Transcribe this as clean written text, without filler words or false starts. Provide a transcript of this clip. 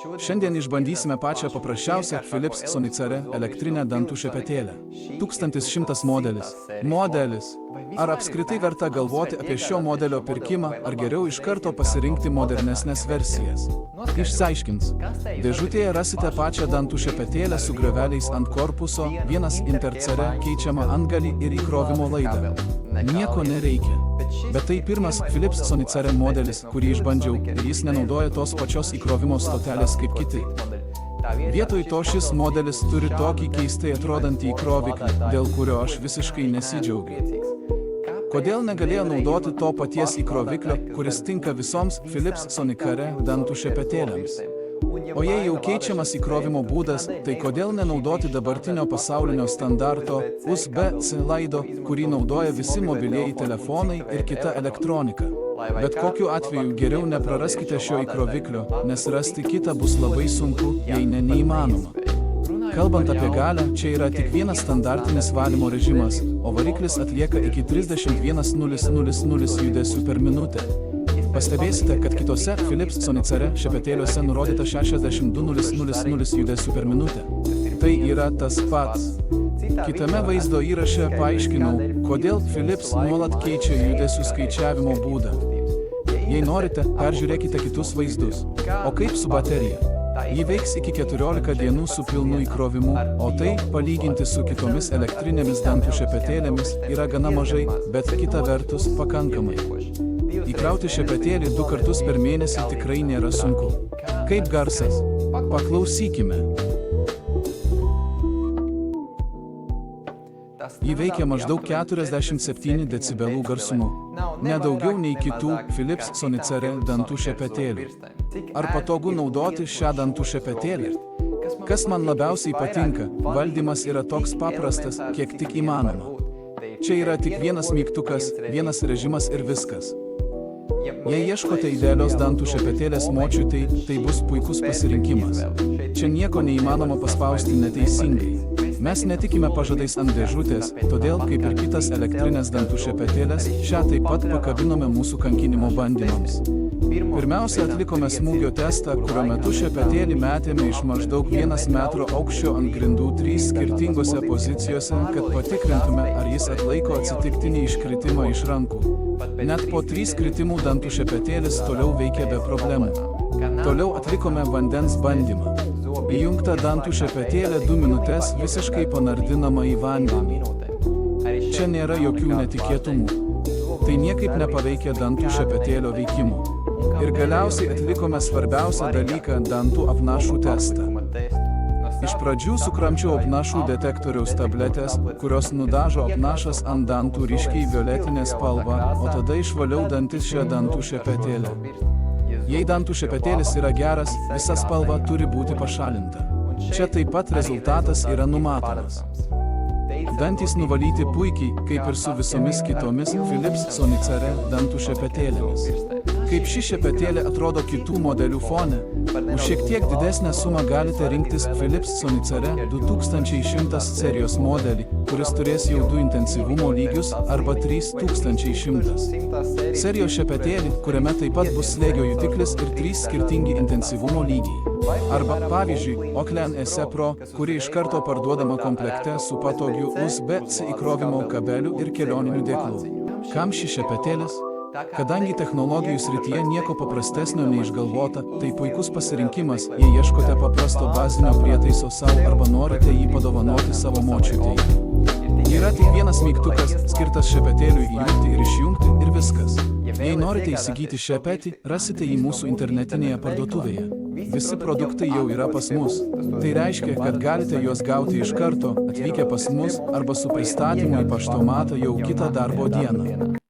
Šiandien išbandysime pačią paprasčiausią Philips Sonicare elektrinę dantų šepetėlę. 1100 modelis. Ar apskritai verta galvoti apie šio modelio pirkimą, ar geriau iš karto pasirinkti modernesnes versijas? Išsiaiškins. Dėžutėje rasite pačią dantų šepetėlę su grioveliais ant korpuso, vienas intercere, keičiamą antgalį ir įkrovimo laidą. Nieko nereikia. Bet tai pirmas Philips Sonicare modelis, kurį išbandžiau, ir jis nenaudoja tos pačios įkrovimo stotelės kaip kiti. Vietoj to šis modelis turi tokį keistai atrodantį įkroviklį, dėl kurio aš visiškai nesidžiaugiu. Kodėl negalėjo naudoti to paties įkroviklio, kuris tinka visoms Philips Sonicare dantų šepetėlėms? O jei jau keičiamas įkrovimo būdas, tai kodėl nenaudoti dabartinio pasaulinio standarto USB-C laido, kurį naudoja visi mobilieji telefonai ir kita elektronika? Bet kokiu atveju geriau nepraraskite šio įkroviklio, nes rasti kitą bus labai sunku, jei ne neįmanoma. Kalbant apie galią, čia yra tik vienas standartinis valymo režimas, o variklis atlieka iki 31,000 judesių per minutę. Pastebėsite, kad kitose Philips Sonicare šepetėliuose nurodyta 62,000 judesių per minutę. Tai yra tas pats. Kitame vaizdo įraše paaiškinau, kodėl Philips nuolat keičia judesių skaičiavimo būdą. Jei norite, peržiūrėkite kitus vaizdus. O kaip su baterija? Ji veiks iki 14 dienų su pilnu įkrovimu, o tai, palyginti su kitomis elektrinėmis dantų šepetėlėmis, yra gana mažai, bet kita vertus pakankamai. Įkrauti šepetėlį 2 kartus per mėnesį tikrai nėra sunku. Kaip garsas? Paklausykime. Ji veikia maždaug 47 decibelų garsumu. Nedaugiau nei kitų Philips Sonicare dantų šepetėlių. Ar patogu naudoti šią dantų šepetėlį? Kas man labiausiai patinka, valdymas yra toks paprastas, kiek tik įmanoma. Čia yra tik vienas mygtukas, vienas režimas ir viskas. Jei ieškote idealios dantų šepetėlės močiutei, tai bus puikus pasirinkimas. Čia nieko neįmanoma paspausti neteisingai. Mes netikime pažadais ant dėžutės, todėl, kaip ir kitas elektrinės dantų šepetėlės, šią taip pat pakabinome mūsų kankinimo bandymams. Pirmiausia, atlikome smūgio testą, kurio metu šepetėlį metėme iš maždaug 1 metro aukščio ant grindų 3 skirtingose pozicijose, kad patikrintume, ar jis atlaiko atsitiktinį iškritimą iš rankų. Net po 3 kritimų dantų šepetėlis toliau veikia be problemų. Toliau atlikome vandens bandymą. Įjungta dantų šepetėlė 2 minutes visiškai panardinama į vandenį. Čia nėra jokių netikėtumų. Tai niekaip nepaveikia dantų šepetėlio veikimo. Ir galiausiai atlikome svarbiausią dalyką – dantų apnašų testą. Iš pradžių sukramčiau apnašų detektoriaus tabletės, kurios nudažo apnašas ant dantų ryškiai violetinę spalvą, o tada išvaliau dantis šią dantų šepetėlę. Jei dantų šepetėlis yra geras, visa spalva turi būti pašalinta. Čia taip pat rezultatas yra numatomas. Dantys nuvalyti puikiai, kaip ir su visomis kitomis Philips Sonicare dantų šepetėlėmis. Kaip ši šepetėlė atrodo kitų modelių fone, už šiek tiek didesnę sumą galite rinktis Philips Sonicare 2100 serijos modelį, kuris turės jau 2 intensyvumo lygius arba 3100. Serijos šepetėlį, kuriame taip pat bus slėgio jutiklis ir 3 skirtingi intensyvumo lygiai. Arba, pavyzdžiui, Oclean SE Pro, kuri iš karto parduodama komplekte su patogiu USB-C įkrovimo kabeliu ir kelioniniu dėklu. Kam ši šepetėlis? Kadangi technologijų srityje nieko paprastesnio neišgalvota, tai puikus pasirinkimas, jei ieškote paprasto bazinio prietaiso savo arba norite jį padovanoti savo močiutei. Yra tik vienas mygtukas, skirtas šepetėliui įjungti ir išjungti ir viskas. Jei norite įsigyti šepetį, rasite jį mūsų internetinėje parduotuvėje. Visi produktai jau yra pas mus. Tai reiškia, kad galite juos gauti iš karto, atvykę pas mus arba su pristatymu į paštomatą jau kitą darbo dieną.